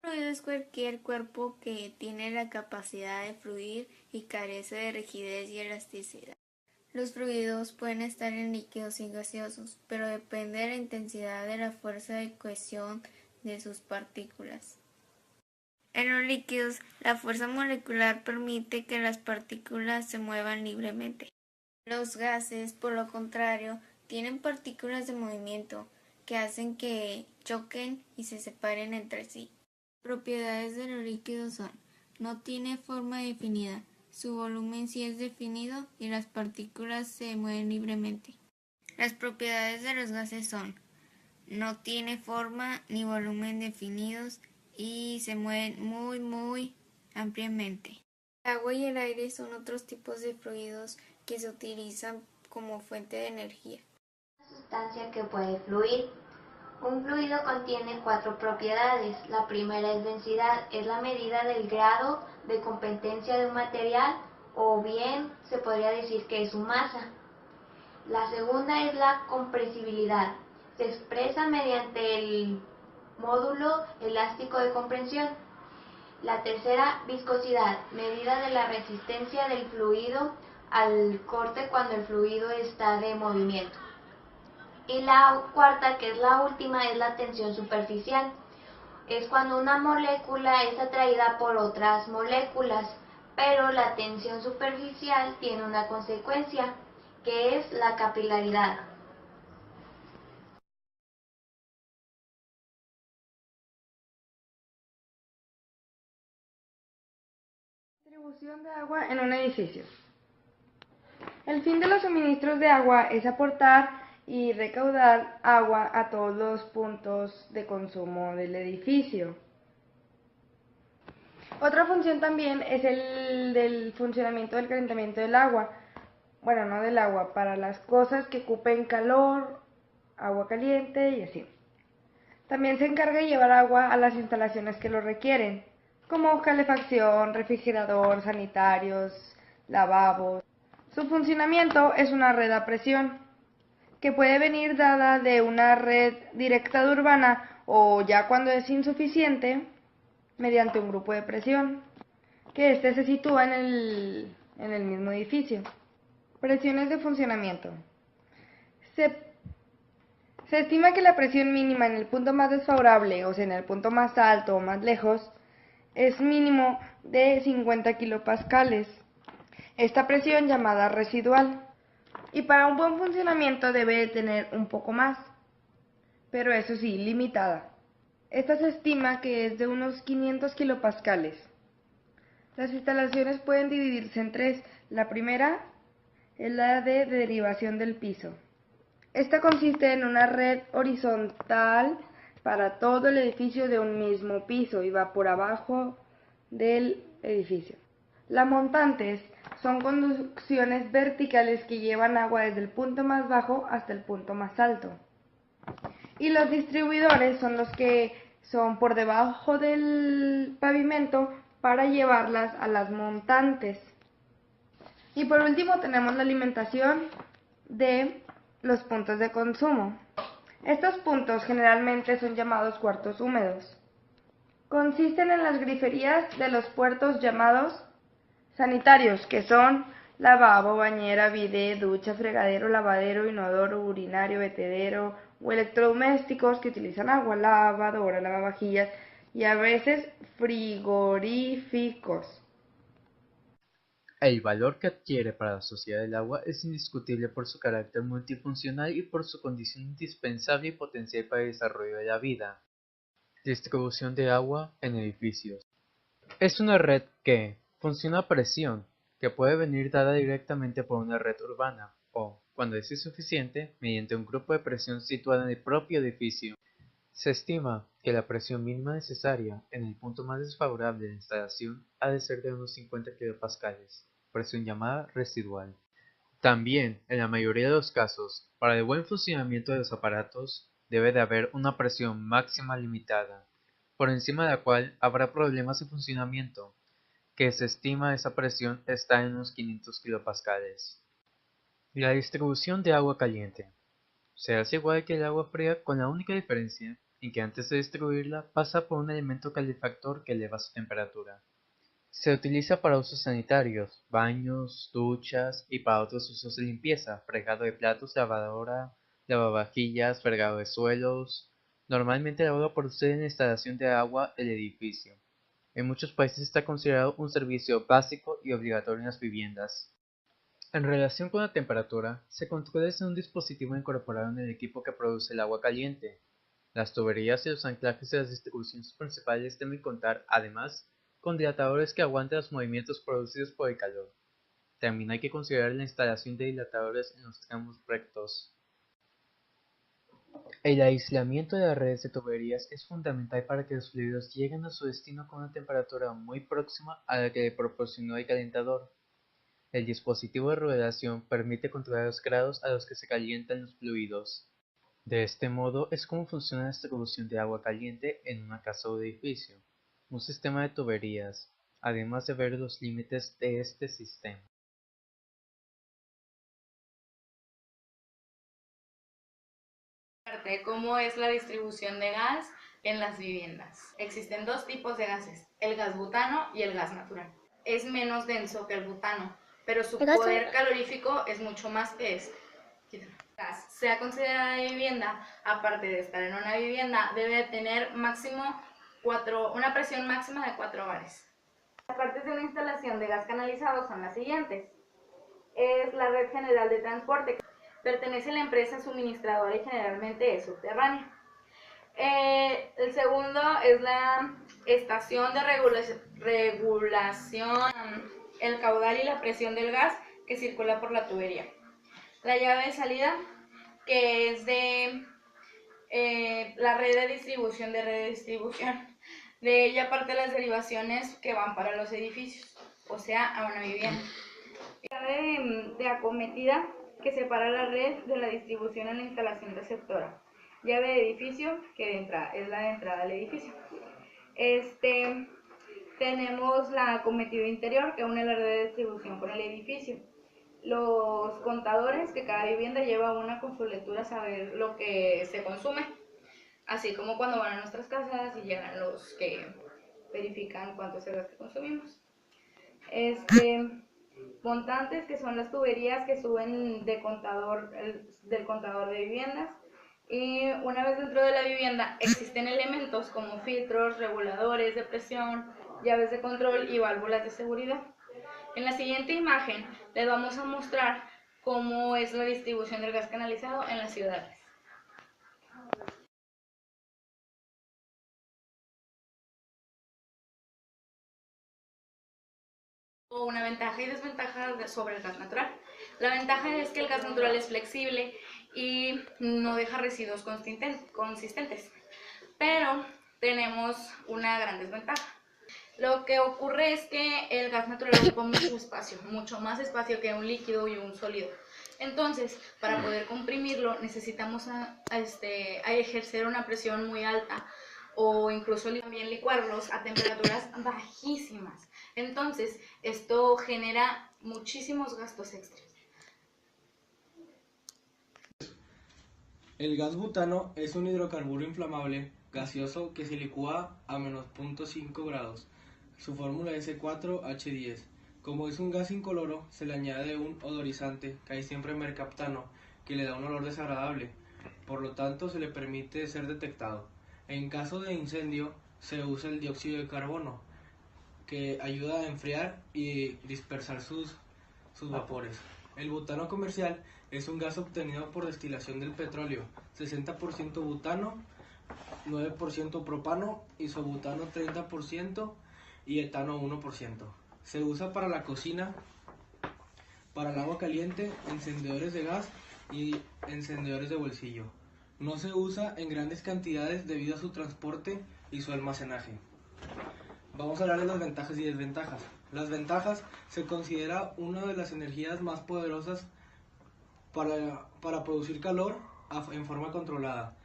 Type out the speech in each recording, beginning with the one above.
Fluido es cualquier cuerpo que tiene la capacidad de fluir y carece de rigidez y elasticidad. Los fluidos pueden estar en líquidos y gaseosos, pero depende de la intensidad de la fuerza de cohesión de sus partículas. En los líquidos, la fuerza molecular permite que las partículas se muevan libremente. Los gases, por lo contrario, tienen partículas de movimiento que hacen que choquen y se separen entre sí. Propiedades de los líquidos son: no tiene forma definida, su volumen sí es definido y las partículas se mueven libremente. Las propiedades de los gases son: no tiene forma ni volumen definidos y se mueven muy ampliamente. El agua y el aire son otros tipos de fluidos que se utilizan como fuente de energía. Sustancia que puede fluir. Un fluido contiene 4 propiedades. La primera es densidad, es la medida del grado de competencia de un material, o bien se podría decir que es su masa. La segunda es la compresibilidad. Se expresa mediante el módulo elástico de compresión. La tercera, viscosidad, medida de la resistencia del fluido al corte cuando el fluido está de movimiento. Y la cuarta, que es la última, es la tensión superficial. Es cuando una molécula es atraída por otras moléculas, pero la tensión superficial tiene una consecuencia, que es la capilaridad. Distribución de agua en un edificio. El fin de los suministros de agua es aportar y recaudar agua a todos los puntos de consumo del edificio. Otra función también es el del funcionamiento del calentamiento del agua. Bueno, no del agua, para las cosas que ocupen calor, agua caliente y así. También se encarga de llevar agua a las instalaciones que lo requieren, como calefacción, refrigerador, sanitarios, lavabos. Su funcionamiento es una red a presión, que puede venir dada de una red directa de urbana o ya cuando es insuficiente, mediante un grupo de presión, que éste se sitúa en el mismo edificio. Presiones de funcionamiento. Se estima que la presión mínima en el punto más desfavorable, o sea, en el punto más alto o más lejos, es mínimo de 50 kilopascales. Esta presión llamada residual. Y para un buen funcionamiento debe tener un poco más, pero eso sí, limitada. Esta se estima que es de unos 500 kilopascales. Las instalaciones pueden dividirse en tres. La primera es la de derivación del piso. Esta consiste en una red horizontal para todo el edificio de un mismo piso y va por abajo del edificio. Las montantes son conducciones verticales que llevan agua desde el punto más bajo hasta el punto más alto. Y los distribuidores son los que son por debajo del pavimento para llevarlas a las montantes. Y por último tenemos la alimentación de los puntos de consumo. Estos puntos generalmente son llamados cuartos húmedos. Consisten en las griferías de los puertos llamados sanitarios, que son lavabo, bañera, bidé, ducha, fregadero, lavadero, inodoro, urinario, vertedero, o electrodomésticos que utilizan agua, lavadora, lavavajillas y a veces frigoríficos. El valor que adquiere para la sociedad el agua es indiscutible por su carácter multifuncional y por su condición indispensable y potencial para el desarrollo de la vida. Distribución de agua en edificios. Es una red que funciona a presión, que puede venir dada directamente por una red urbana o, cuando es insuficiente, mediante un grupo de presión situado en el propio edificio. Se estima que la presión mínima necesaria en el punto más desfavorable de la instalación ha de ser de unos 50 kilopascales, presión llamada residual. También, en la mayoría de los casos, para el buen funcionamiento de los aparatos, debe de haber una presión máxima limitada, por encima de la cual habrá problemas de funcionamiento, que se estima esa presión está en unos 500 kilopascales. La distribución de agua caliente se hace igual que el agua fría con la única diferencia en que antes de destruirla pasa por un elemento calefactor que eleva su temperatura. Se utiliza para usos sanitarios, baños, duchas y para otros usos de limpieza, fregado de platos, lavadora, lavavajillas, fregado de suelos. Normalmente el agua procede en la instalación de agua del edificio. En muchos países está considerado un servicio básico y obligatorio en las viviendas. En relación con la temperatura, se controla desde un dispositivo incorporado en el equipo que produce el agua caliente. Las tuberías y los anclajes de las distribuciones principales deben contar, además, con dilatadores que aguanten los movimientos producidos por el calor. También hay que considerar la instalación de dilatadores en los tramos rectos. El aislamiento de las redes de tuberías es fundamental para que los fluidos lleguen a su destino con una temperatura muy próxima a la que le proporcionó el calentador. El dispositivo de regulación permite controlar los grados a los que se calientan los fluidos. De este modo es como funciona la distribución de agua caliente en una casa o edificio, un sistema de tuberías, además de ver los límites de este sistema. ¿Cómo es la distribución de gas en las viviendas? Existen dos tipos de gases, el gas butano y el gas natural. Es menos denso que el butano, pero su poder calorífico es mucho más que este. Gas, sea considerada de vivienda, aparte de estar en una vivienda, debe tener una presión máxima de 4 bares. Las partes de una instalación de gas canalizado son las siguientes. Es la red general de transporte. Pertenece a la empresa suministradora y generalmente es subterránea. El segundo es la estación de regulación, el caudal y la presión del gas que circula por la tubería. La llave de salida, que es de la red de distribución de redistribución. De ella parte las derivaciones que van para los edificios, o sea, a una vivienda. La llave de acometida, que separa la red de la distribución en la instalación receptora. Llave de edificio, que es la de entrada al edificio. Tenemos la acometida interior, que une la red de distribución con el edificio. Los contadores, que cada vivienda lleva una con su lectura a saber lo que se consume. Así como cuando van a nuestras casas y llegan los que verifican cuánto es el gas que consumimos. Montantes, que son las tuberías que suben del contador de viviendas. Y una vez dentro de la vivienda existen elementos como filtros, reguladores de presión, llaves de control y válvulas de seguridad. En la siguiente imagen les vamos a mostrar cómo es la distribución del gas canalizado en las ciudades. Una ventaja y desventaja sobre el gas natural. La ventaja es que el gas natural es flexible y no deja residuos consistentes, pero tenemos una gran desventaja. Lo que ocurre es que el gas natural ocupa mucho espacio, mucho más espacio que un líquido y un sólido. Entonces, para poder comprimirlo necesitamos ejercer una presión muy alta o incluso también licuarlos a temperaturas bajísimas. Entonces, esto genera muchísimos gastos extras. El gas butano es un hidrocarburo inflamable gaseoso que se licúa a menos 0.5 grados. Su fórmula es C4H10. Como es un gas incoloro, se le añade un odorizante, casi siempre mercaptano, que le da un olor desagradable. Por lo tanto, se le permite ser detectado. En caso de incendio, se usa el dióxido de carbono, que ayuda a enfriar y dispersar sus vapores. El butano comercial es un gas obtenido por destilación del petróleo, 60% butano, 9% propano, isobutano 30% y etano 1%. Se usa para la cocina, para el agua caliente, encendedores de gas y encendedores de bolsillo. No se usa en grandes cantidades debido a su transporte y su almacenaje. Vamos a hablar de las ventajas y desventajas. Las ventajas: se considera una de las energías más poderosas para producir calor en forma controlada.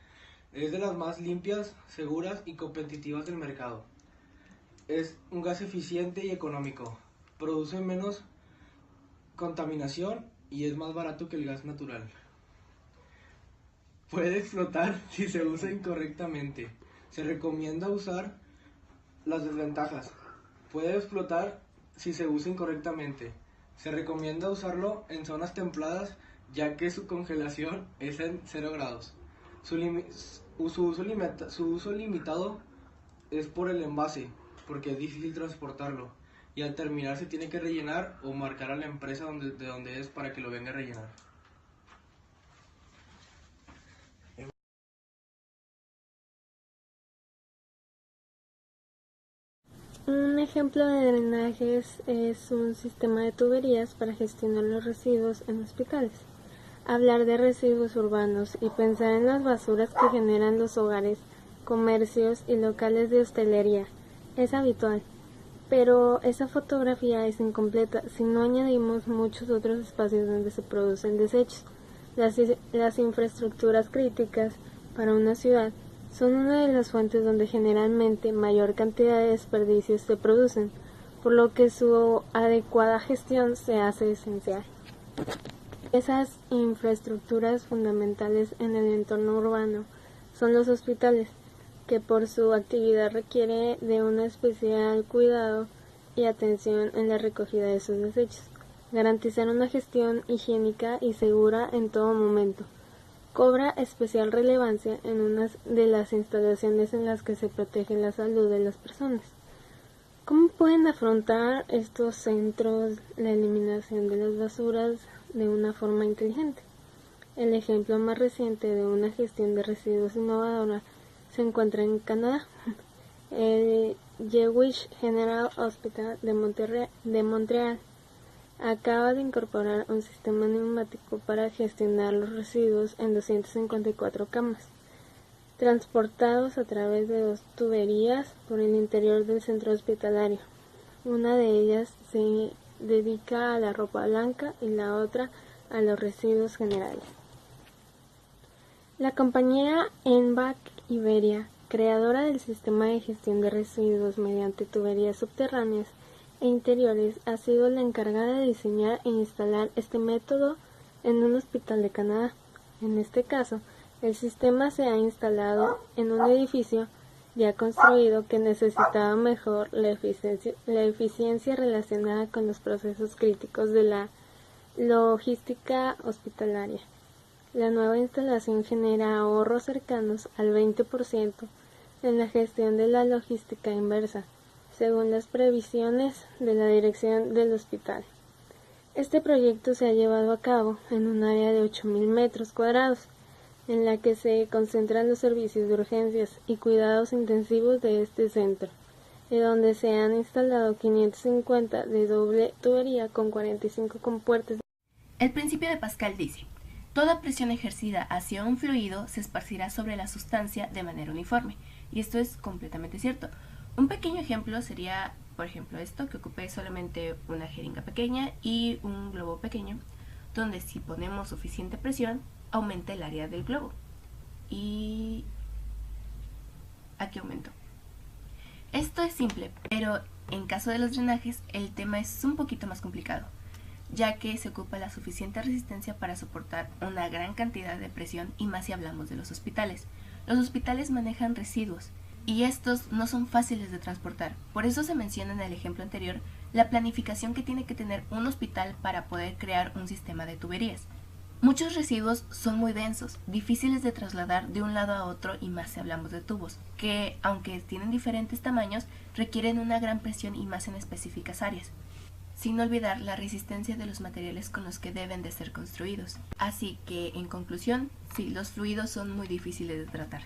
Es de las más limpias, seguras y competitivas del mercado. Es un gas eficiente y económico. Produce menos contaminación y es más barato que el gas natural. Puede explotar si se usa incorrectamente. Se recomienda usar las desventajas. Puede explotar si se usa incorrectamente. Se recomienda usarlo en zonas templadas ya que su congelación es en 0 grados. Su uso limitado es por el envase, porque es difícil transportarlo. Y al terminar se tiene que rellenar o marcar a la empresa de donde es para que lo venga a rellenar. Un ejemplo de drenajes es un sistema de tuberías para gestionar los residuos en hospitales. Hablar de residuos urbanos y pensar en las basuras que generan los hogares, comercios y locales de hostelería es habitual, pero esa fotografía es incompleta si no añadimos muchos otros espacios donde se producen desechos. Las infraestructuras críticas para una ciudad son una de las fuentes donde generalmente mayor cantidad de desperdicios se producen, por lo que su adecuada gestión se hace esencial. Esas infraestructuras fundamentales en el entorno urbano son los hospitales, que por su actividad requiere de un especial cuidado y atención en la recogida de sus desechos, garantizar una gestión higiénica y segura en todo momento. Cobra especial relevancia en una de las instalaciones en las que se protege la salud de las personas. ¿Cómo pueden afrontar estos centros la eliminación de las basuras de una forma inteligente? El ejemplo más reciente de una gestión de residuos innovadora se encuentra en Canadá. El Jewish General Hospital de Montreal acaba de incorporar un sistema neumático para gestionar los residuos en 254 camas, transportados a través de 2 tuberías por el interior del centro hospitalario. Una de ellas se dedica a la ropa blanca y la otra a los residuos generales. La compañía Envac Iberia, creadora del sistema de gestión de residuos mediante tuberías subterráneas e interiores, ha sido la encargada de diseñar e instalar este método en un hospital de Canadá. En este caso, el sistema se ha instalado en un edificio ya construido que necesitaba mejor la eficiencia relacionada con los procesos críticos de la logística hospitalaria. La nueva instalación genera ahorros cercanos al 20% en la gestión de la logística inversa, según las previsiones de la dirección del hospital. Este proyecto se ha llevado a cabo en un área de 8.000 metros cuadrados, en la que se concentran los servicios de urgencias y cuidados intensivos de este centro, y donde se han instalado 550 de doble tubería con 45 compuertas. El principio de Pascal dice: toda presión ejercida hacia un fluido se esparcirá sobre la sustancia de manera uniforme, y esto es completamente cierto. Un pequeño ejemplo sería, por ejemplo, esto, que ocupe solamente una jeringa pequeña y un globo pequeño, donde si ponemos suficiente presión, aumenta el área del globo. Y aquí aumentó. Esto es simple, pero en caso de los drenajes, el tema es un poquito más complicado, ya que se ocupa la suficiente resistencia para soportar una gran cantidad de presión, y más si hablamos de los hospitales. Los hospitales manejan residuos, y estos no son fáciles de transportar. Por eso se menciona en el ejemplo anterior la planificación que tiene que tener un hospital para poder crear un sistema de tuberías. Muchos residuos son muy densos, difíciles de trasladar de un lado a otro, y más si hablamos de tubos, que aunque tienen diferentes tamaños, requieren una gran presión y más en específicas áreas, sin olvidar la resistencia de los materiales con los que deben de ser construidos. Así que, en conclusión, sí, los fluidos son muy difíciles de tratar.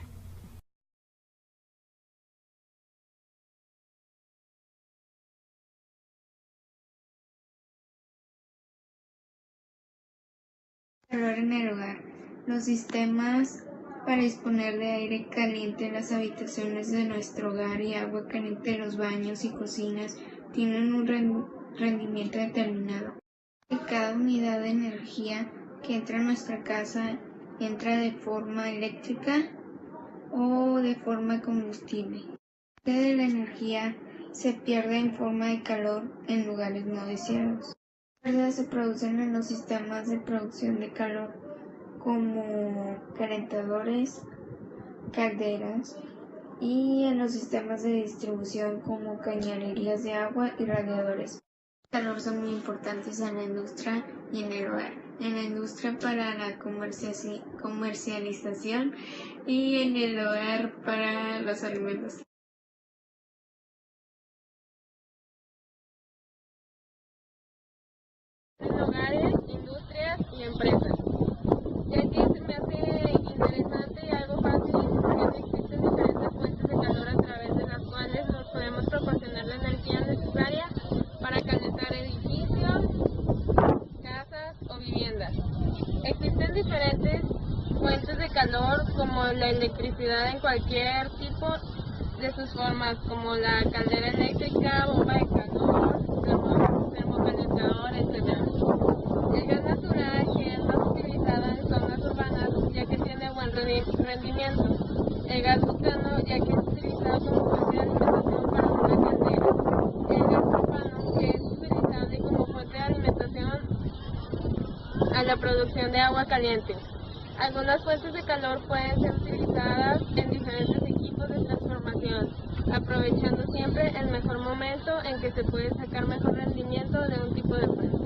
Calor en el hogar. Los sistemas para disponer de aire caliente en las habitaciones de nuestro hogar y agua caliente en los baños y cocinas tienen un rendimiento determinado. Cada unidad de energía que entra a nuestra casa entra de forma eléctrica o de forma combustible. Parte de la energía se pierde en forma de calor en lugares no deseados. Las pérdidas se producen en los sistemas de producción de calor, como calentadores, calderas, y en los sistemas de distribución como cañerías de agua y radiadores. El calor son muy importantes en la industria y en el hogar. En la industria para la comercialización y en el hogar para los alimentos. En hogares, industrias y empresas. Ya que se me hace interesante y algo fácil, porque existen diferentes fuentes de calor a través de las cuales nos podemos proporcionar la energía necesaria para calentar edificios, casas o viviendas. Existen diferentes fuentes de calor como la electricidad en cualquier tipo de sus formas, como la caldera eléctrica, bomba de calor, termocalentador, etc. El gas natural, que es más utilizado en zonas urbanas ya que tiene buen rendimiento. El gas butano, ya que es utilizado como fuente de alimentación para una caldera. El gas propano, que es utilizable como fuente de alimentación a la producción de agua caliente. Algunas fuentes de calor pueden ser utilizadas en diferentes equipos de transformación, aprovechando siempre el mejor momento en que se puede sacar mejor rendimiento de un tipo de fuente.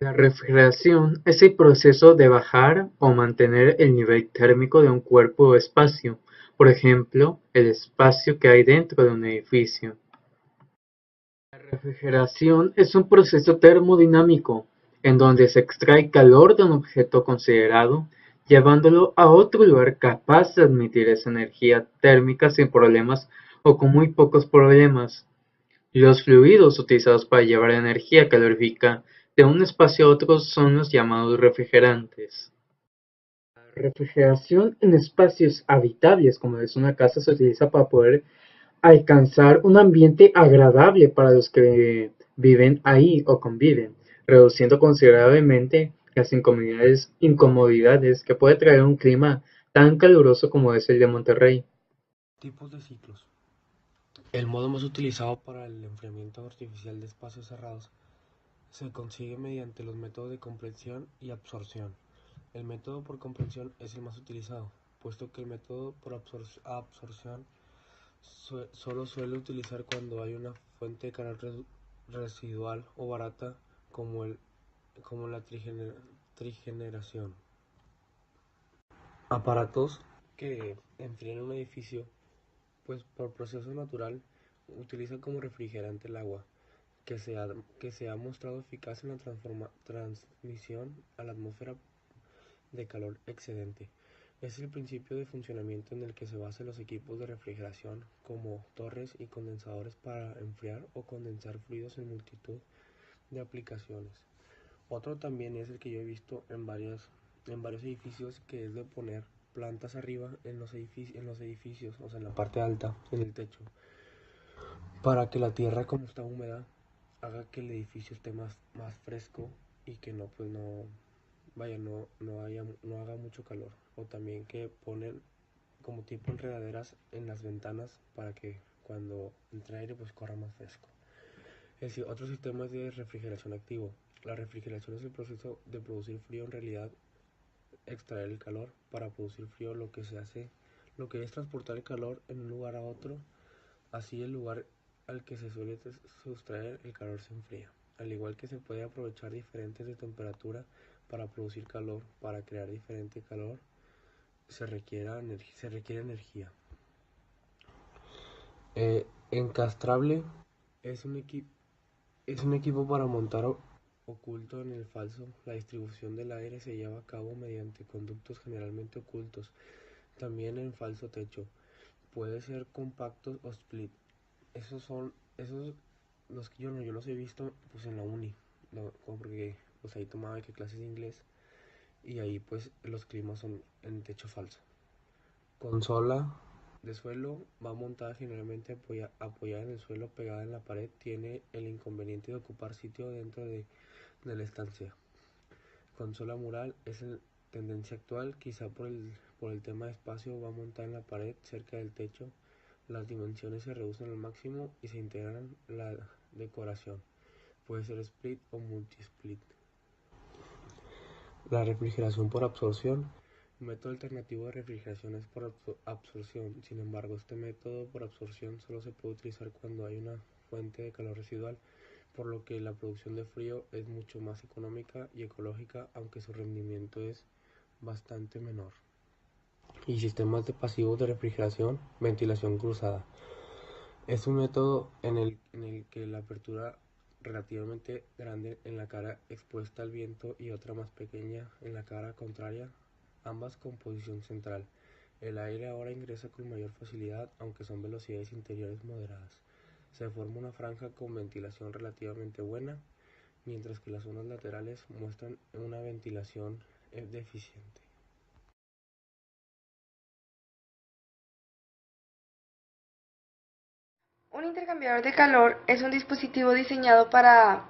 La refrigeración es el proceso de bajar o mantener el nivel térmico de un cuerpo o espacio, por ejemplo, el espacio que hay dentro de un edificio. La refrigeración es un proceso termodinámico en donde se extrae calor de un objeto considerado, llevándolo a otro lugar capaz de admitir esa energía térmica sin problemas o con muy pocos problemas. Los fluidos utilizados para llevar energía calorífica de un espacio a otro son los llamados refrigerantes. La refrigeración en espacios habitables como es una casa se utiliza para poder alcanzar un ambiente agradable para los que viven ahí o conviven, reduciendo considerablemente las incomodidades que puede traer un clima tan caluroso como es el de Monterrey. Tipos de ciclos. El modo más utilizado para el enfriamiento artificial de espacios cerrados se consigue mediante los métodos de compresión y absorción. El método por compresión es el más utilizado, puesto que el método por absorción solo suele utilizar cuando hay una fuente de calor residual o barata como la trigeneración. Aparatos que enfrían un edificio, pues por proceso natural, utilizan como refrigerante el agua, que se ha mostrado eficaz en la transmisión a la atmósfera de calor excedente. Es el principio de funcionamiento en el que se basan los equipos de refrigeración, como torres y condensadores para enfriar o condensar fluidos en multitud de aplicaciones. Otro también es el que yo he visto en varios edificios, que es de poner plantas arriba en los edificios, o sea, en la parte alta, en el techo, para que la tierra, como está húmeda, haga que el edificio esté más fresco y que no haga mucho calor. O también que ponen como tipo enredaderas en las ventanas para que cuando entre aire pues corra más fresco. Otro sistema es de refrigeración activo. La refrigeración es el proceso de producir frío, en realidad extraer el calor. Para producir frío lo que es transportar el calor en un lugar a otro. Así el lugar al que se suele sustraer el calor se enfría. Al igual que se puede aprovechar diferentes de temperatura para producir calor, para crear diferente calor se requiere energía. Encastrable es un equipo para montar oculto en el falso. La distribución del aire se lleva a cabo mediante conductos generalmente ocultos, también en falso techo. Puede ser compactos o split. Esos los que yo los he visto pues en la uni, porque pues ahí tomaba clases de inglés y ahí pues los climas son en techo falso. Consola de suelo va montada generalmente apoyada en el suelo, pegada en la pared. Tiene el inconveniente de ocupar sitio dentro de la estancia. Consola mural es en tendencia actual, quizá por el tema de espacio. Va montada en la pared cerca del techo. Las dimensiones se reducen al máximo y se integran la decoración. puede ser split o multi-split. La refrigeración por absorción. Un método alternativo de refrigeración es por absorción. Sin embargo, este método por absorción solo se puede utilizar cuando hay una fuente de calor residual, por lo que la producción de frío es mucho más económica y ecológica, aunque su rendimiento es bastante menor. Y sistemas de pasivos de refrigeración. Ventilación cruzada. Es un método en el que la apertura relativamente grande en la cara expuesta al viento y otra más pequeña en la cara contraria, ambas con posición central. El aire ahora ingresa con mayor facilidad, aunque son velocidades interiores moderadas. Se forma una franja con ventilación relativamente buena, mientras que las zonas laterales muestran una ventilación deficiente. Un intercambiador de calor es un dispositivo diseñado para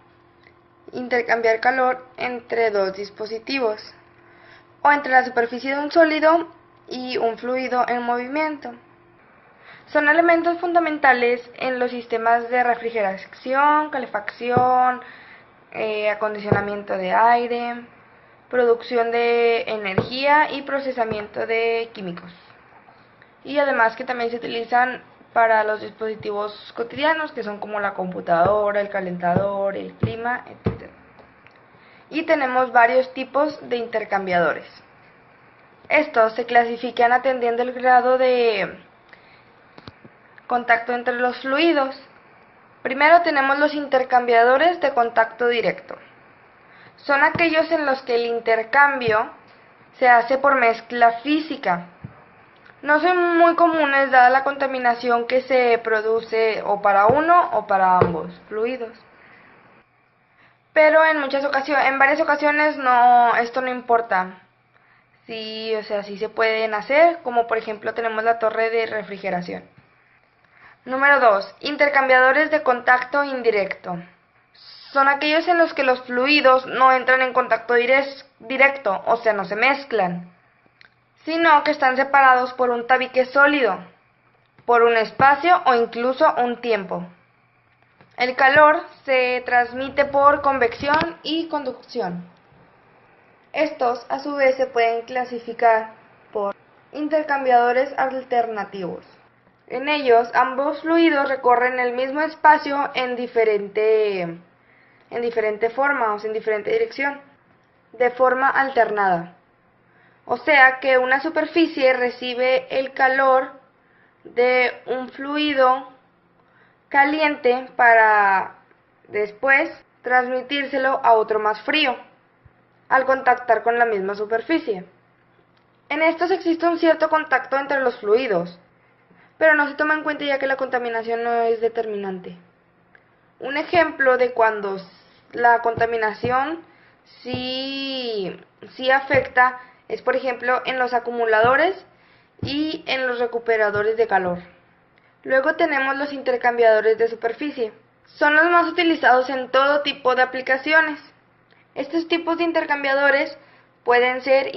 intercambiar calor entre dos dispositivos, o entre la superficie de un sólido y un fluido en movimiento. Son elementos fundamentales en los sistemas de refrigeración, calefacción, acondicionamiento de aire, producción de energía y procesamiento de químicos. Y además que también se utilizan para los dispositivos cotidianos, que son como la computadora, el calentador, el clima, etc. Y tenemos varios tipos de intercambiadores. Estos se clasifican atendiendo el grado de contacto entre los fluidos. Primero tenemos los intercambiadores de contacto directo. Son aquellos en los que el intercambio se hace por mezcla física. No son muy comunes dada la contaminación que se produce o para uno o para ambos fluidos. Pero en varias ocasiones esto no importa. Sí se pueden hacer, como por ejemplo tenemos la torre de refrigeración. Número 2. Intercambiadores de contacto indirecto. Son aquellos en los que los fluidos no entran en contacto directo, o sea, no se mezclan, sino que están separados por un tabique sólido, por un espacio o incluso un tiempo. El calor se transmite por convección y conducción. Estos, a su vez, se pueden clasificar por intercambiadores alternativos. En ellos, ambos fluidos recorren el mismo espacio en diferente forma, en diferente dirección, de forma alternada. O sea que una superficie recibe el calor de un fluido caliente para después transmitírselo a otro más frío al contactar con la misma superficie. En estos existe un cierto contacto entre los fluidos, pero no se toma en cuenta ya que la contaminación no es determinante. Un ejemplo de cuando la contaminación sí afecta es, por ejemplo, en los acumuladores y en los recuperadores de calor. Luego tenemos los intercambiadores de superficie. Son los más utilizados en todo tipo de aplicaciones. Estos tipos de intercambiadores pueden ser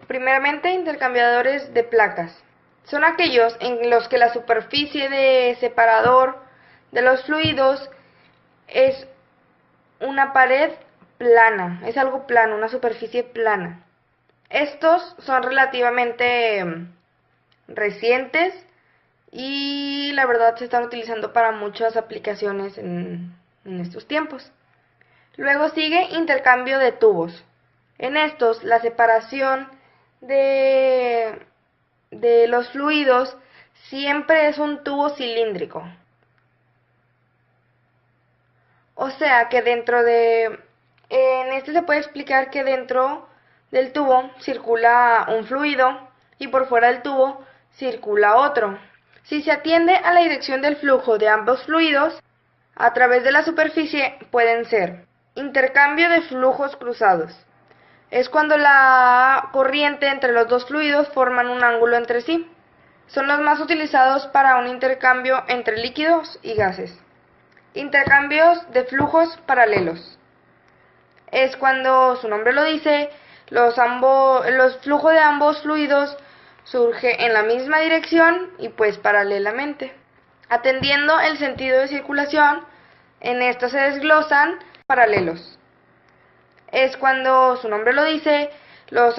primeramente intercambiadores de placas. Son aquellos en los que la superficie de separador de los fluidos es una pared plana, es algo plano, una superficie plana. Estos son relativamente recientes y la verdad se están utilizando para muchas aplicaciones en estos tiempos. Luego sigue intercambio de tubos. En estos la separación de los fluidos siempre es un tubo cilíndrico. O sea que en este se puede explicar que dentro del tubo circula un fluido y por fuera del tubo circula otro. Si se atiende a la dirección del flujo de ambos fluidos, a través de la superficie pueden ser intercambio de flujos cruzados. Es cuando la corriente entre los dos fluidos forman un ángulo entre sí. Son los más utilizados para un intercambio entre líquidos y gases. Intercambios de flujos paralelos. Es cuando su nombre lo dice, los flujos de ambos fluidos surge en la misma dirección y pues paralelamente. Atendiendo el sentido de circulación, en esto se desglosan paralelos. Es cuando su nombre lo dice, los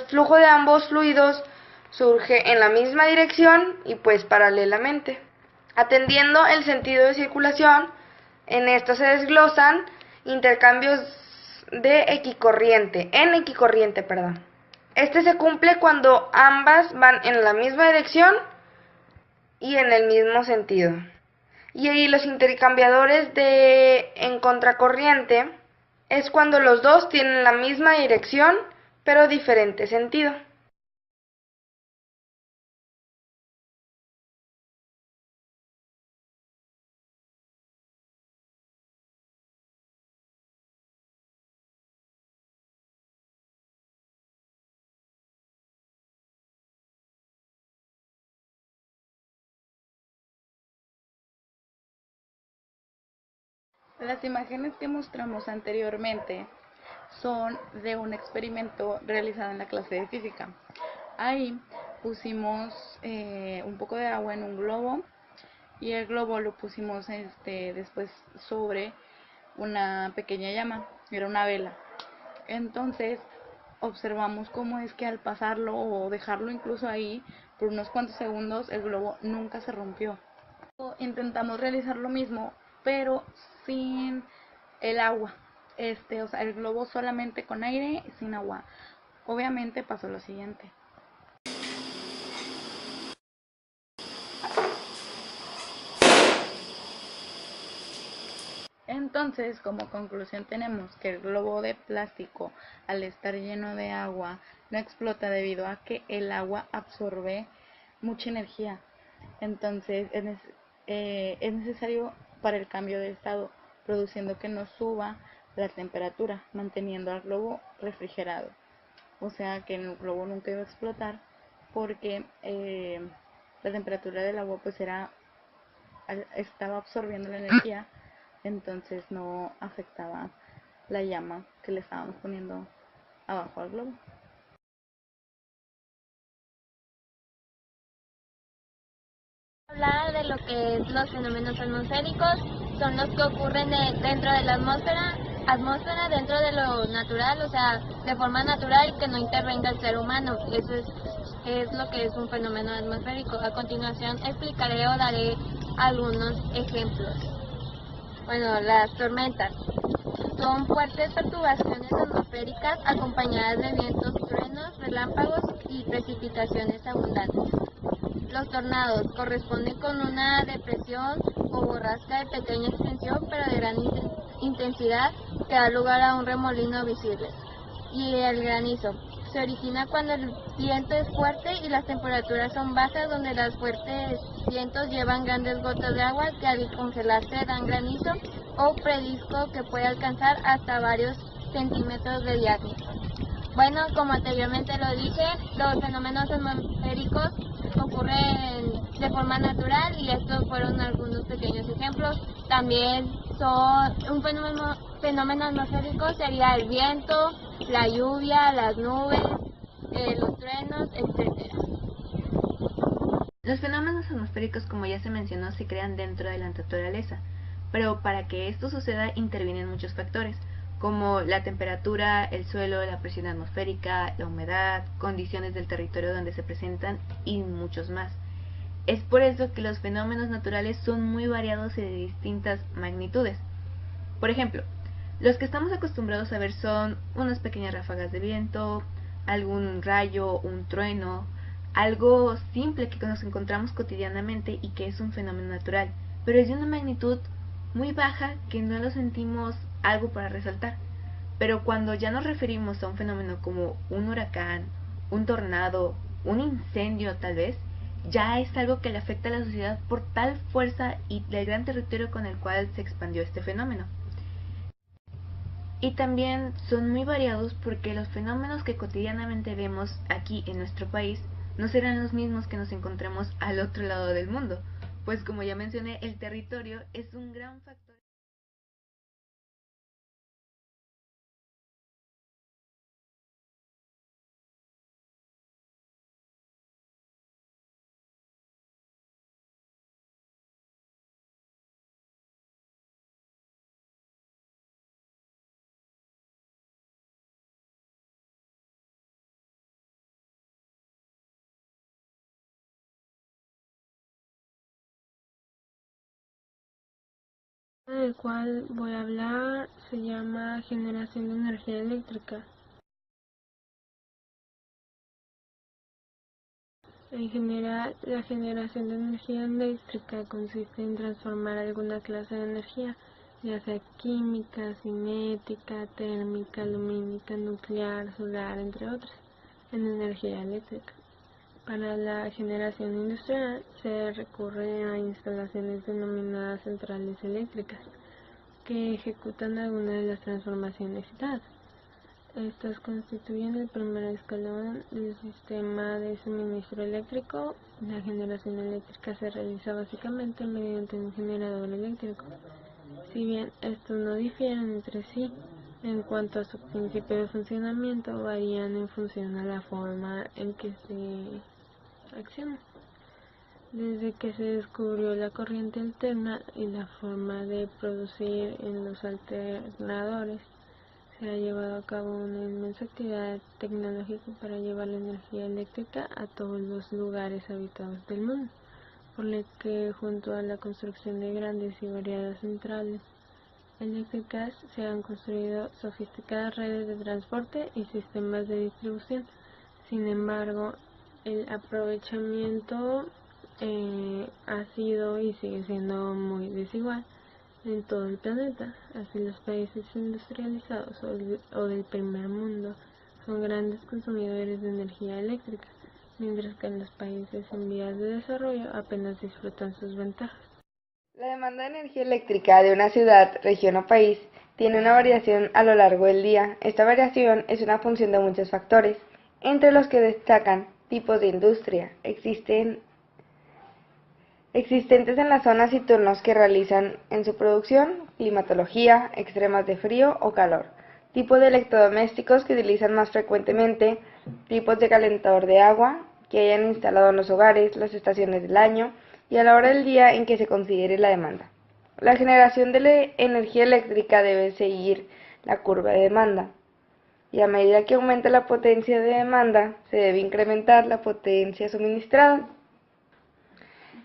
flujos de ambos fluidos surge en la misma dirección y pues paralelamente. Atendiendo el sentido de circulación, en esto se desglosan intercambios de equicorriente, perdón. Este se cumple cuando ambas van en la misma dirección y en el mismo sentido. Y ahí los intercambiadores en contracorriente es cuando los dos tienen la misma dirección pero diferente sentido. Las imágenes que mostramos anteriormente son de un experimento realizado en la clase de física. Ahí pusimos un poco de agua en un globo y el globo lo pusimos después sobre una pequeña llama, era una vela. Entonces observamos cómo es que al pasarlo o dejarlo incluso ahí por unos cuantos segundos el globo nunca se rompió. Intentamos realizar lo mismo pero sin el agua, o sea, el globo solamente con aire y sin agua. Obviamente pasó lo siguiente. Entonces, como conclusión tenemos que el globo de plástico, al estar lleno de agua, no explota debido a que el agua absorbe mucha energía. Entonces, es necesario para el cambio de estado, produciendo que no suba la temperatura, manteniendo al globo refrigerado. O sea que el globo nunca iba a explotar porque la temperatura del agua pues estaba absorbiendo la energía, entonces no afectaba la llama que le estábamos poniendo abajo al globo. Hablar de lo que es los fenómenos atmosféricos, son los que ocurren dentro de la atmósfera dentro de lo natural, o sea, de forma natural y que no intervenga el ser humano. Eso es lo que es un fenómeno atmosférico. A continuación explicaré o daré algunos ejemplos. Bueno, las tormentas son fuertes perturbaciones atmosféricas acompañadas de vientos, truenos, relámpagos y precipitaciones abundantes. Los tornados corresponden con una depresión o borrasca de pequeña extensión pero de gran intensidad que da lugar a un remolino visible. Y el granizo se origina cuando el viento es fuerte y las temperaturas son bajas, donde los fuertes vientos llevan grandes gotas de agua que al congelarse dan granizo o predisco que puede alcanzar hasta varios centímetros de diámetro. Bueno, como anteriormente lo dije, los fenómenos atmosféricos ocurren de forma natural y estos fueron algunos pequeños ejemplos. También un fenómeno atmosférico sería el viento, la lluvia, las nubes, los truenos, etc. Los fenómenos atmosféricos, como ya se mencionó, se crean dentro de la naturaleza, pero para que esto suceda intervienen muchos factores, como la temperatura, el suelo, la presión atmosférica, la humedad, condiciones del territorio donde se presentan y muchos más. Es por eso que los fenómenos naturales son muy variados y de distintas magnitudes. Por ejemplo, los que estamos acostumbrados a ver son unas pequeñas ráfagas de viento, algún rayo, un trueno, algo simple que nos encontramos cotidianamente y que es un fenómeno natural, pero es de una magnitud muy baja que no lo sentimos algo para resaltar. Pero cuando ya nos referimos a un fenómeno como un huracán, un tornado, un incendio tal vez, ya es algo que le afecta a la sociedad por tal fuerza y del gran territorio con el cual se expandió este fenómeno. Y también son muy variados porque los fenómenos que cotidianamente vemos aquí en nuestro país no serán los mismos que nos encontremos al otro lado del mundo, pues como ya mencioné, el territorio es un gran factor. del cual voy a hablar se llama generación de energía eléctrica. En general, la generación de energía eléctrica consiste en transformar alguna clase de energía, ya sea química, cinética, térmica, lumínica, nuclear, solar, entre otras, en energía eléctrica. Para la generación industrial se recurre a instalaciones denominadas centrales eléctricas, que ejecutan alguna de las transformaciones citadas. Estas constituyen el primer escalón del sistema de suministro eléctrico. La generación eléctrica se realiza básicamente mediante un generador eléctrico. Si bien estos no difieren entre sí en cuanto a su principio de funcionamiento, varían en función a la forma en que se acciona. Desde que se descubrió la corriente alterna y la forma de producir en los alternadores, se ha llevado a cabo una inmensa actividad tecnológica para llevar la energía eléctrica a todos los lugares habitados del mundo, por lo que junto a la construcción de grandes y variadas centrales eléctricas se han construido sofisticadas redes de transporte y sistemas de distribución. Sin embargo, el aprovechamiento ha sido y sigue siendo muy desigual en todo el planeta. Así, los países industrializados o del primer mundo son grandes consumidores de energía eléctrica, mientras que en los países en vías de desarrollo apenas disfrutan sus ventajas. La demanda de energía eléctrica de una ciudad, región o país tiene una variación a lo largo del día. Esta variación es una función de muchos factores, entre los que destacan tipos de industria existentes en las zonas y turnos que realizan en su producción, climatología, extremas de frío o calor, tipos de electrodomésticos que utilizan más frecuentemente, tipos de calentador de agua que hayan instalado en los hogares, las estaciones del año y a la hora del día en que se considere la demanda. La generación de la energía eléctrica debe seguir la curva de demanda, y a medida que aumenta la potencia de demanda, se debe incrementar la potencia suministrada.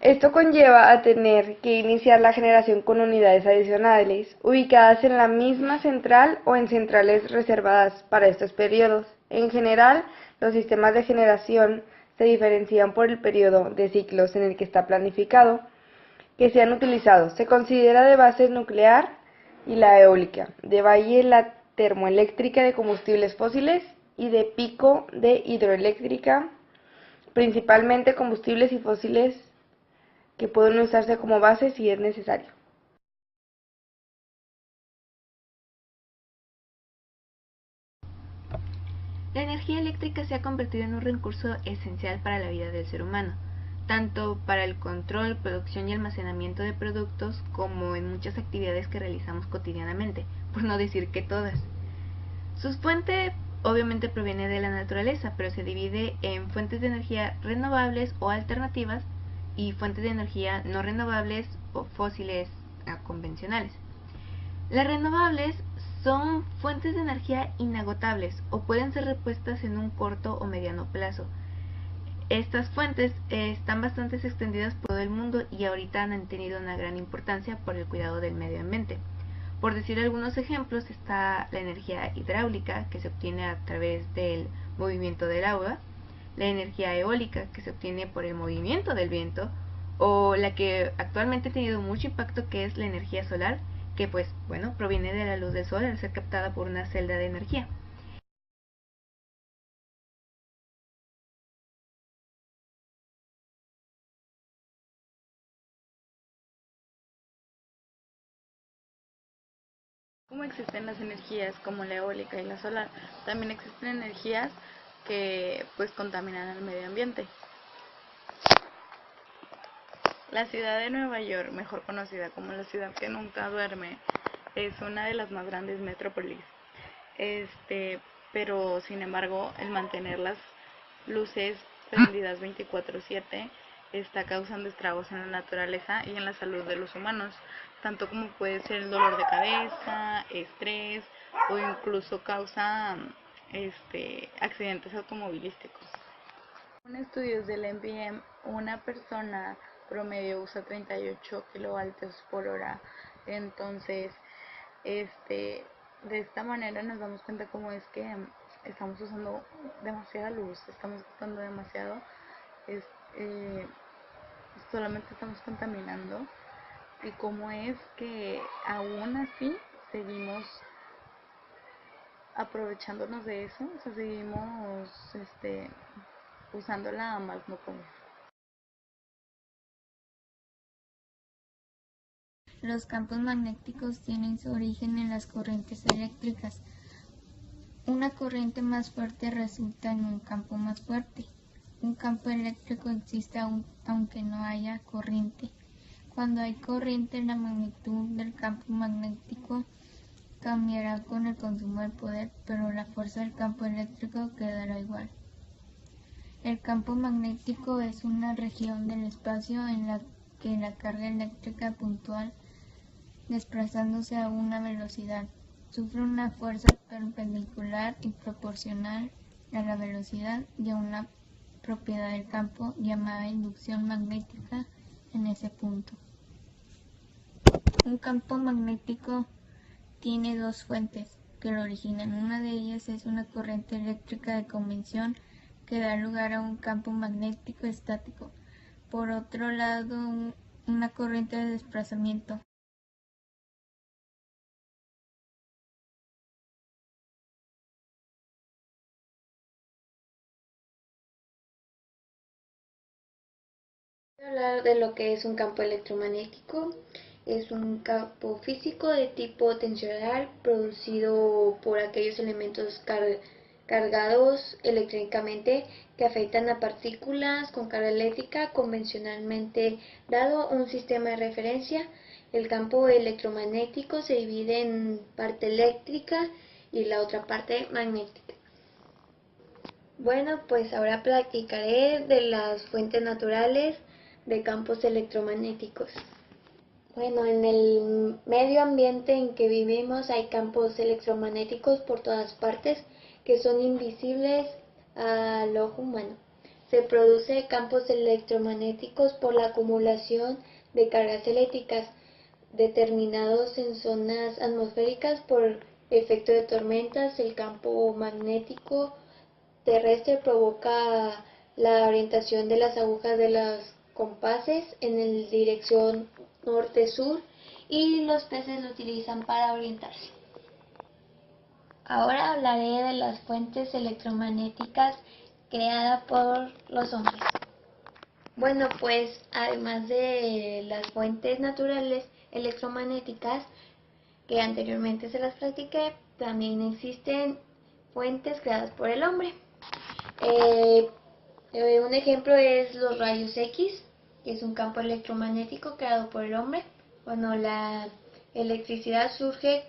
Esto conlleva a tener que iniciar la generación con unidades adicionales, ubicadas en la misma central o en centrales reservadas para estos periodos. En general, los sistemas de generación se diferencian por el periodo de ciclos en el que está planificado que sean utilizados. Se considera de base nuclear y la eólica, de valle la termoeléctrica de combustibles fósiles y de pico de hidroeléctrica, principalmente combustibles y fósiles que pueden usarse como base si es necesario. La energía eléctrica se ha convertido en un recurso esencial para la vida del ser humano, tanto para el control, producción y almacenamiento de productos como en muchas actividades que realizamos cotidianamente, por no decir que todas. Su fuente obviamente proviene de la naturaleza, pero se divide en fuentes de energía renovables o alternativas y fuentes de energía no renovables o fósiles convencionales. Las renovables son fuentes de energía inagotables o pueden ser repuestas en un corto o mediano plazo. Estas fuentes están bastante extendidas por todo el mundo y ahorita han tenido una gran importancia por el cuidado del medio ambiente. Por decir algunos ejemplos, está la energía hidráulica, que se obtiene a través del movimiento del agua, la energía eólica, que se obtiene por el movimiento del viento, o la que actualmente ha tenido mucho impacto, que es la energía solar, que proviene de la luz del sol al ser captada por una celda de energía. Como existen las energías como la eólica y la solar, también existen energías que contaminan al medio ambiente. La ciudad de Nueva York, mejor conocida como la ciudad que nunca duerme, es una de las más grandes metrópolis. Pero sin embargo, el mantener las luces prendidas 24/7 está causando estragos en la naturaleza y en la salud de los humanos, tanto como puede ser el dolor de cabeza, estrés o incluso causa accidentes automovilísticos. En estudios del NPM, una persona promedio usa 38 kilovatios por hora Entonces, de esta manera nos damos cuenta cómo es que estamos usando demasiada luz, estamos gastando demasiado, solamente estamos contaminando, y cómo es que aún así seguimos aprovechándonos de eso, o sea, seguimos usándola a más no poder. Los campos magnéticos tienen su origen en las corrientes eléctricas. Una corriente más fuerte resulta en un campo más fuerte. Un campo eléctrico existe aunque no haya corriente. Cuando hay corriente, la magnitud del campo magnético cambiará con el consumo del poder, pero la fuerza del campo eléctrico quedará igual. El campo magnético es una región del espacio en la que la carga eléctrica puntual, desplazándose a una velocidad, sufre una fuerza perpendicular y proporcional a la velocidad y a una propiedad del campo llamada inducción magnética en ese punto. Un campo magnético tiene dos fuentes que lo originan. Una de ellas es una corriente eléctrica de convección que da lugar a un campo magnético estático. Por otro lado, una corriente de desplazamiento. Voy a hablar de lo que es un campo electromagnético. Es un campo físico de tipo tensional producido por aquellos elementos cargados eléctricamente que afectan a partículas con carga eléctrica. Convencionalmente dado un sistema de referencia, el campo electromagnético se divide en parte eléctrica y la otra parte magnética. Bueno, pues ahora platicaré de las fuentes naturales de campos electromagnéticos. Bueno, en el medio ambiente en que vivimos hay campos electromagnéticos por todas partes que son invisibles al ojo humano. Se producen campos electromagnéticos por la acumulación de cargas eléctricas determinados en zonas atmosféricas por efecto de tormentas. El campo magnético terrestre provoca la orientación de las agujas de los compases en dirección norte-sur y los peces lo utilizan para orientarse. Ahora hablaré de las fuentes electromagnéticas creadas por los hombres. Bueno, pues además de las fuentes naturales electromagnéticas que anteriormente se las platiqué, también existen fuentes creadas por el hombre. Un ejemplo es los rayos X, que es un campo electromagnético creado por el hombre. Bueno, la electricidad surge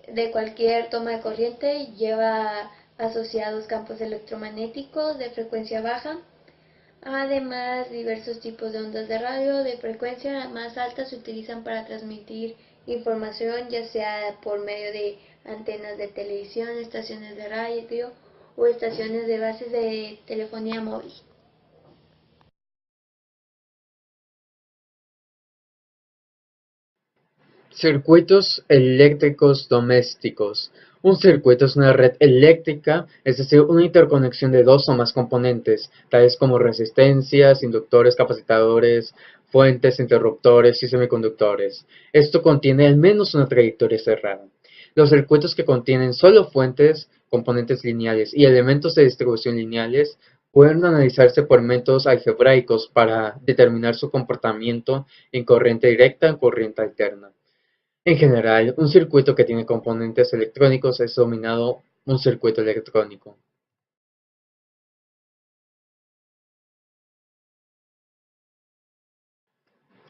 de cualquier toma de corriente y lleva asociados campos electromagnéticos de frecuencia baja. Además, diversos tipos de ondas de radio de frecuencia más alta se utilizan para transmitir información, ya sea por medio de antenas de televisión, estaciones de radio o estaciones de bases de telefonía móvil. Circuitos eléctricos domésticos. Un circuito es una red eléctrica, es decir, una interconexión de dos o más componentes, tales como resistencias, inductores, capacitadores, fuentes, interruptores y semiconductores. Esto contiene al menos una trayectoria cerrada. Los circuitos que contienen solo fuentes, componentes lineales y elementos de distribución lineales pueden analizarse por métodos algebraicos para determinar su comportamiento en corriente directa o corriente alterna. En general, un circuito que tiene componentes electrónicos es denominado un circuito electrónico.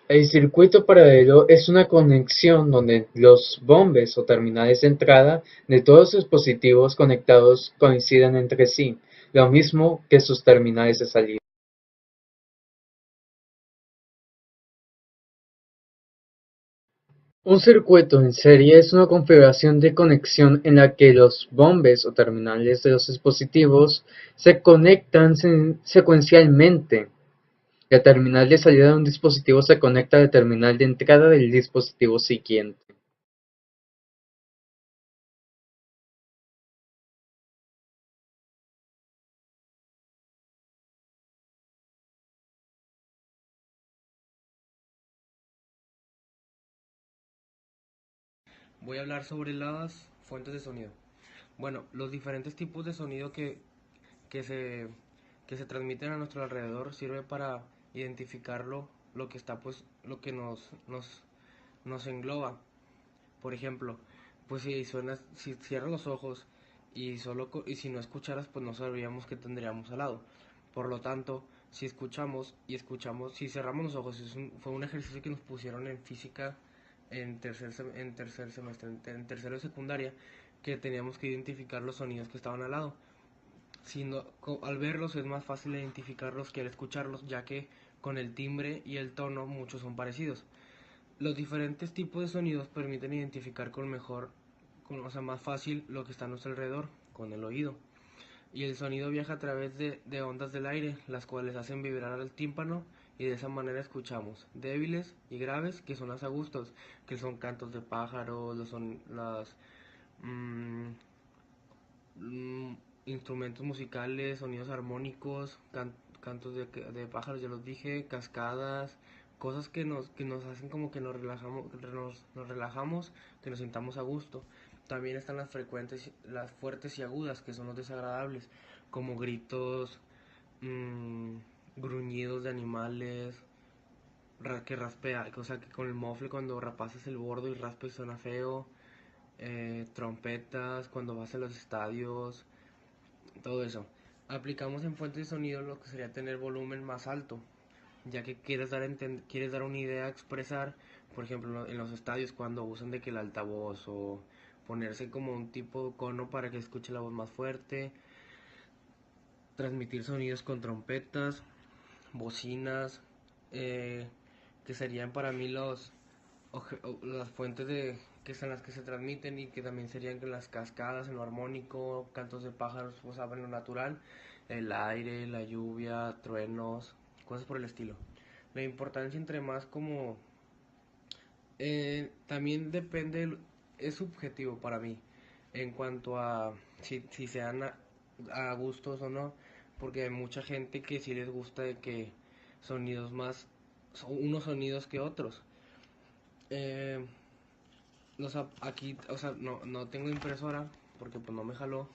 El circuito paralelo es una conexión donde los bombes o terminales de entrada de todos los dispositivos conectados coinciden entre sí, lo mismo que sus terminales de salida. Un circuito en serie es una configuración de conexión en la que los bombes o terminales de los dispositivos se conectan secuencialmente. La terminal de salida de un dispositivo se conecta a la terminal de entrada del dispositivo siguiente. Voy a hablar sobre las fuentes de sonido. Bueno, los diferentes tipos de sonido que se, que se transmiten a nuestro alrededor sirve para identificarlo, lo que está, pues, lo que nos engloba. Por ejemplo, pues si cierras los ojos y si no escucharas, pues no sabríamos qué tendríamos al lado. Por lo tanto, si escuchamos, si cerramos los ojos, fue un ejercicio que nos pusieron en física en tercer semestre, en tercero de secundaria, que teníamos que identificar los sonidos que estaban al lado. Al verlos es más fácil identificarlos que al escucharlos, ya que con el timbre y el tono muchos son parecidos. Los diferentes tipos de sonidos permiten identificar o sea, más fácil lo que está a nuestro alrededor con el oído. Y el sonido viaja a través de ondas del aire, las cuales hacen vibrar al tímpano, y de esa manera escuchamos débiles y graves, que son los agustos, que son cantos de pájaros, instrumentos musicales, sonidos armónicos, cantos de pájaros, ya los dije, cascadas, cosas que nos hacen como que nos relajamos, que nos sintamos a gusto. También están las fuertes y agudas, que son los desagradables, como gritos, gruñidos de animales, que raspea, o sea, que con el mofle cuando pasas el bordo y raspa y suena feo, trompetas cuando vas a los estadios, todo eso. Aplicamos en fuentes de sonido lo que sería tener volumen más alto, ya que quieres dar una idea a expresar, por ejemplo, en los estadios cuando usan de que el altavoz o ponerse como un tipo de cono para que escuche la voz más fuerte, transmitir sonidos con trompetas, bocinas, que serían para mí las fuentes que son las que se transmiten, y que también serían las cascadas en lo armónico, cantos de pájaros, pues en lo natural, el aire, la lluvia, truenos, cosas por el estilo. La importancia entre más como también depende, es subjetivo para mí en cuanto a si sean a gustos o no, porque hay mucha gente que sí les gusta de que sonidos más, unos sonidos que otros. Aquí, o sea, no tengo impresora porque pues no me jaló,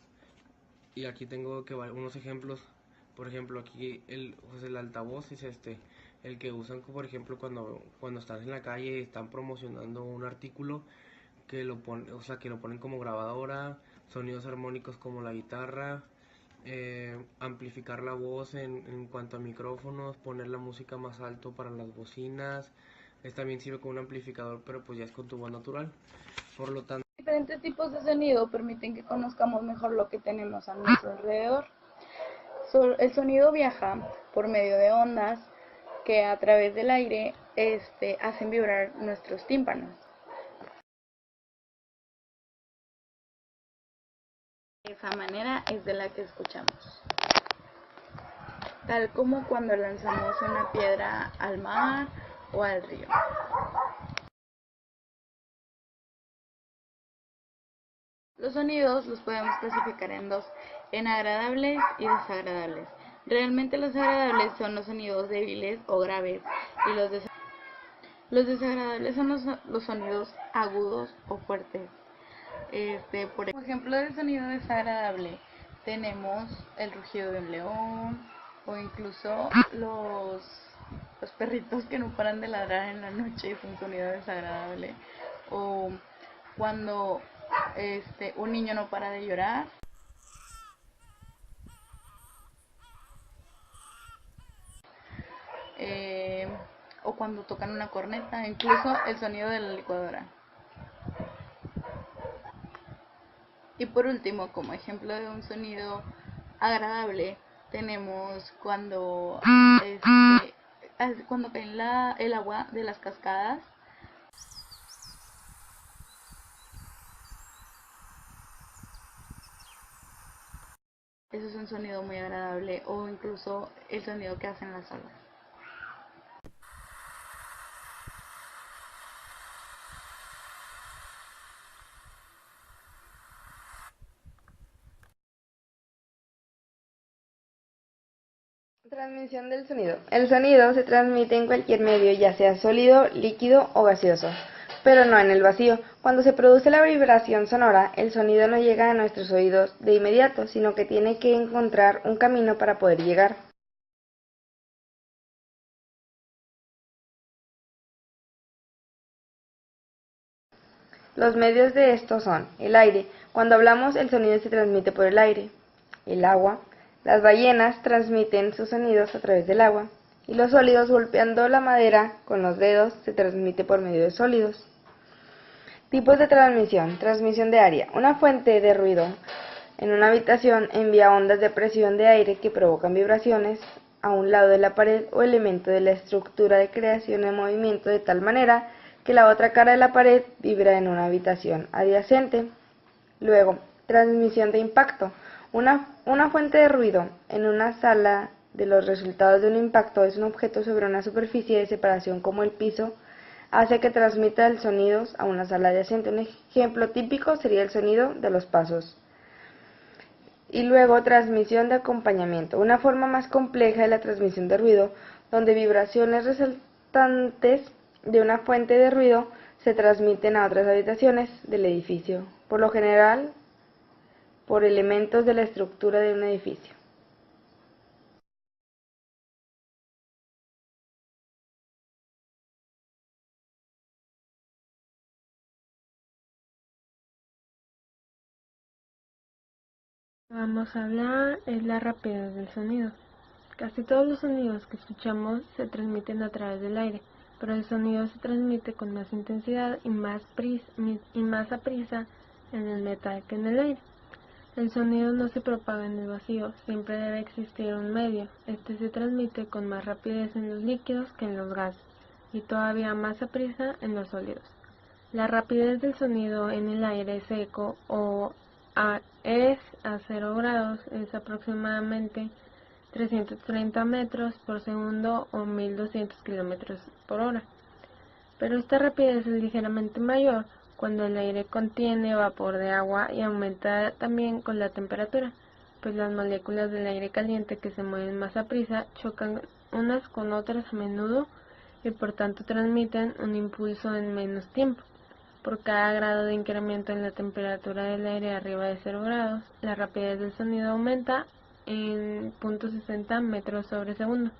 y aquí tengo unos ejemplos. Por ejemplo, aquí pues el altavoz es el que usan, por ejemplo, cuando estás en la calle y están promocionando un artículo, o sea, que lo ponen como grabadora, sonidos armónicos como la guitarra, amplificar la voz en cuanto a micrófonos, poner la música más alto para las bocinas. También sirve como un amplificador, pero pues ya es con tu voz natural. Por lo tanto, diferentes tipos de sonido permiten que conozcamos mejor lo que tenemos a nuestro alrededor. El sonido viaja por medio de ondas que a través del aire hacen vibrar nuestros tímpanos. De esa manera es de la que escuchamos. Tal como cuando lanzamos una piedra al mar o al río. Los sonidos los podemos clasificar en dos, en agradables y desagradables. Realmente los agradables son los sonidos débiles o graves, y los desagradables son los sonidos agudos o fuertes. Por ejemplo del sonido desagradable tenemos el rugido de un león, o incluso los perritos que no paran de ladrar en la noche, es un sonido desagradable, o cuando un niño no para de llorar, o cuando tocan una corneta, incluso el sonido de la licuadora. Y por último, como ejemplo de un sonido agradable, tenemos cuando cae el agua de las cascadas. Eso es un sonido muy agradable, o incluso el sonido que hacen las olas. Transmisión del sonido. El sonido se transmite en cualquier medio, ya sea sólido, líquido o gaseoso, pero no en el vacío. Cuando se produce la vibración sonora, el sonido no llega a nuestros oídos de inmediato, sino que tiene que encontrar un camino para poder llegar. Los medios de esto son el aire. Cuando hablamos, el sonido se transmite por el aire. El agua. Las ballenas transmiten sus sonidos a través del agua. Y los sólidos, golpeando la madera con los dedos, se transmite por medio de sólidos. Tipos de transmisión. Transmisión de área. Una fuente de ruido en una habitación envía ondas de presión de aire que provocan vibraciones a un lado de la pared o elemento de la estructura de creación en movimiento de tal manera que la otra cara de la pared vibra en una habitación adyacente. Luego, transmisión de impacto. Una fuente de ruido en una sala de los resultados de un impacto es un objeto sobre una superficie de separación como el piso, hace que transmita el sonido a una sala adyacente. Un ejemplo típico sería el sonido de los pasos. Y luego, transmisión de acompañamiento. Una forma más compleja de la transmisión de ruido, donde vibraciones resultantes de una fuente de ruido se transmiten a otras habitaciones del edificio, por lo general por elementos de la estructura de un edificio. Vamos a hablar es la rapidez del sonido. Casi todos los sonidos que escuchamos se transmiten a través del aire, pero el sonido se transmite con más intensidad y más aprisa en el metal que en el aire. El sonido no se propaga en el vacío, siempre debe existir un medio. Este se transmite con más rapidez en los líquidos que en los gases, y todavía más aprisa en los sólidos. La rapidez del sonido en el aire seco es a 0 grados, es aproximadamente 330 metros por segundo o 1200 kilómetros por hora. Pero esta rapidez es ligeramente mayor cuando el aire contiene vapor de agua y aumenta también con la temperatura, pues las moléculas del aire caliente que se mueven más a prisa chocan unas con otras a menudo y por tanto transmiten un impulso en menos tiempo. Por cada grado de incremento en la temperatura del aire arriba de 0 grados, la rapidez del sonido aumenta en 0.60 metros sobre segundo.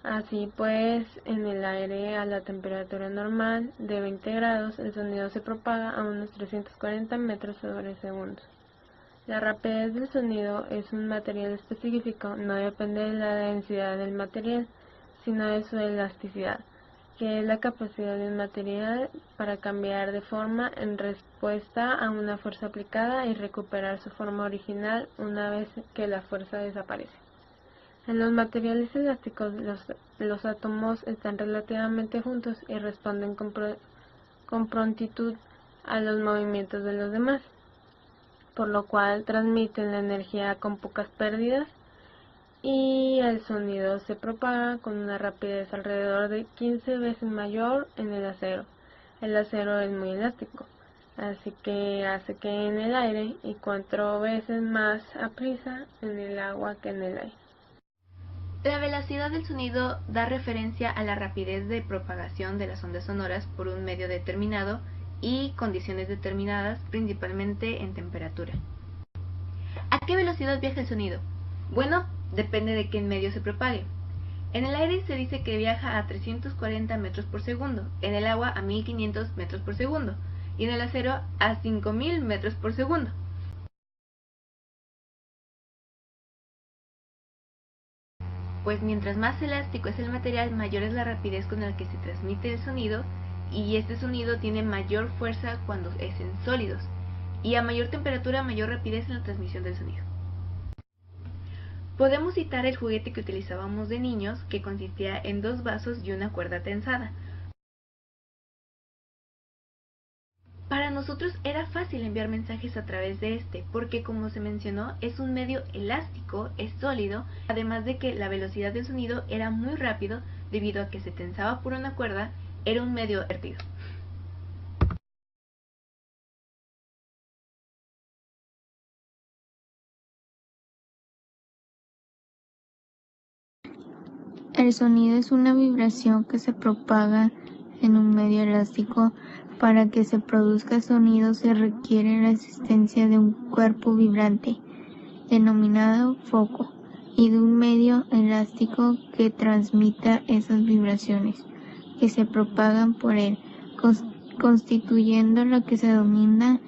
Así pues, en el aire a la temperatura normal de 20 grados, el sonido se propaga a unos 340 metros sobre segundo. La rapidez del sonido es un material específico, no depende de la densidad del material, sino de su elasticidad, que es la capacidad de un material para cambiar de forma en respuesta a una fuerza aplicada y recuperar su forma original una vez que la fuerza desaparece. En los materiales elásticos, los átomos están relativamente juntos y responden con prontitud a los movimientos de los demás, por lo cual transmiten la energía con pocas pérdidas y el sonido se propaga con una rapidez alrededor de 15 veces mayor en el acero. El acero es muy elástico, así que hace que en el aire y 4 veces más aprisa en el agua que en el aire. La velocidad del sonido da referencia a la rapidez de propagación de las ondas sonoras por un medio determinado y condiciones determinadas, principalmente en temperatura. ¿A qué velocidad viaja el sonido? Bueno, depende de qué medio se propague. En el aire se dice que viaja a 340 metros por segundo, en el agua a 1500 metros por segundo y en el acero a 5000 metros por segundo. Pues mientras más elástico es el material, mayor es la rapidez con la que se transmite el sonido, y este sonido tiene mayor fuerza cuando es en sólidos, y a mayor temperatura, mayor rapidez en la transmisión del sonido. Podemos citar el juguete que utilizábamos de niños, que consistía en 2 vasos y una cuerda tensada. Para nosotros era fácil enviar mensajes a través de este, porque como se mencionó, es un medio elástico, es sólido, además de que la velocidad del sonido era muy rápido debido a que se tensaba por una cuerda, era un medio vertido. El sonido es una vibración que se propaga en un medio elástico. Para que se produzca sonido se requiere la existencia de un cuerpo vibrante, denominado foco, y de un medio elástico que transmita esas vibraciones, que se propagan por él, constituyendo lo que se denomina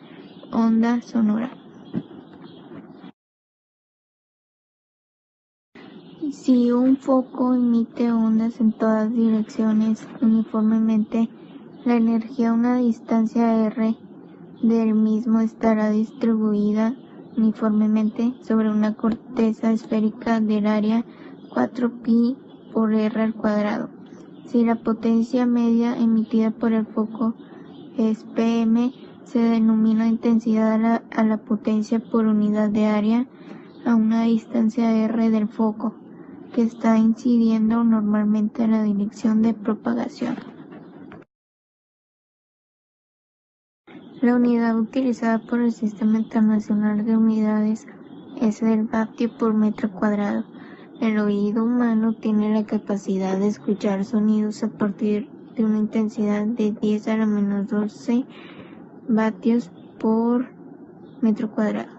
onda sonora. Si un foco emite ondas en todas direcciones uniformemente, la energía a una distancia r del mismo estará distribuida uniformemente sobre una corteza esférica del área 4pi por r al cuadrado. Si la potencia media emitida por el foco es Pm, se denomina intensidad a la potencia por unidad de área a una distancia r del foco, que está incidiendo normalmente en la dirección de propagación. La unidad utilizada por el Sistema Internacional de Unidades es el vatio por metro cuadrado. El oído humano tiene la capacidad de escuchar sonidos a partir de una intensidad de 10 a la menos 12 vatios por metro cuadrado.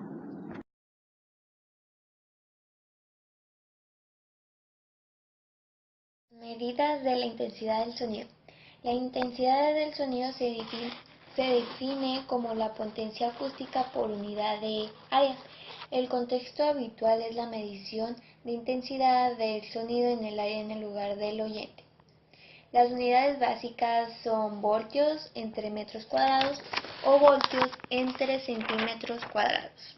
Medidas de la intensidad del sonido. La intensidad del sonido se define como la potencia acústica por unidad de área. El contexto habitual es la medición de intensidad del sonido en el área en el lugar del oyente. Las unidades básicas son voltios entre metros cuadrados o voltios entre centímetros cuadrados.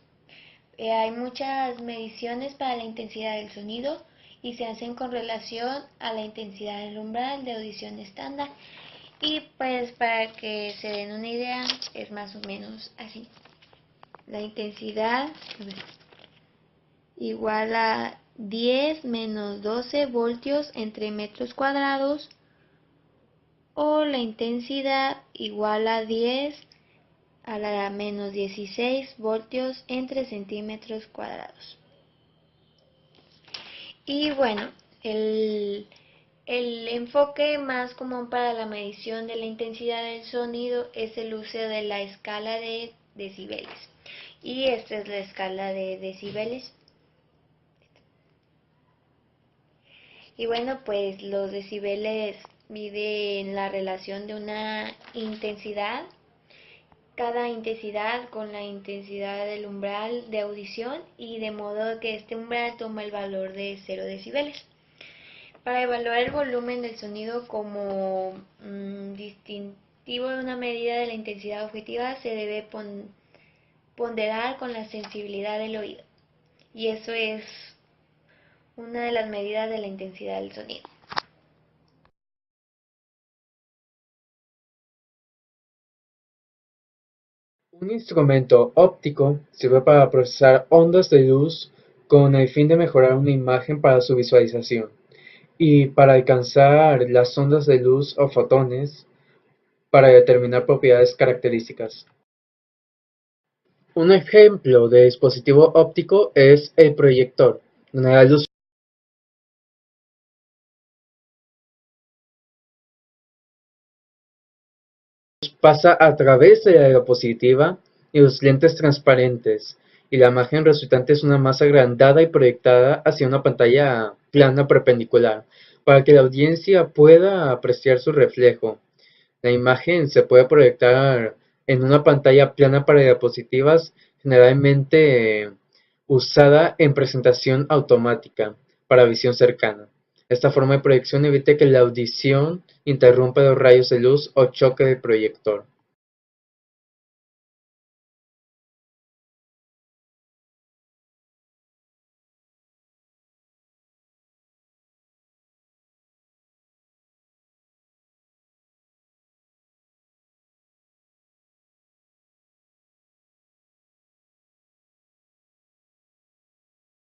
Hay muchas mediciones para la intensidad del sonido y se hacen con relación a la intensidad del umbral de audición estándar. Y pues para que se den una idea, es más o menos así. La intensidad igual a 10 menos 12 voltios entre metros cuadrados, o la intensidad igual a 10 a la menos 16 voltios entre centímetros cuadrados. Y bueno, el enfoque más común para la medición de la intensidad del sonido es el uso de la escala de decibeles. Y esta es la escala de decibeles. Y bueno, pues los decibeles miden la relación de una intensidad, cada intensidad con la intensidad del umbral de audición, y de modo que este umbral toma el valor de 0 decibeles. Para evaluar el volumen del sonido como distintivo de una medida de la intensidad objetiva, se debe ponderar con la sensibilidad del oído. Y eso es una de las medidas de la intensidad del sonido. Un instrumento óptico sirve para procesar ondas de luz con el fin de mejorar una imagen para su visualización. Y para alcanzar las ondas de luz o fotones para determinar propiedades características. Un ejemplo de dispositivo óptico es el proyector, donde la luz pasa a través de la diapositiva y los lentes transparentes, y la imagen resultante es una masa agrandada y proyectada hacia una pantalla plana perpendicular, para que la audiencia pueda apreciar su reflejo. La imagen se puede proyectar en una pantalla plana para diapositivas, generalmente usada en presentación automática para visión cercana. Esta forma de proyección evita que la audición interrumpa los rayos de luz o choque del proyector.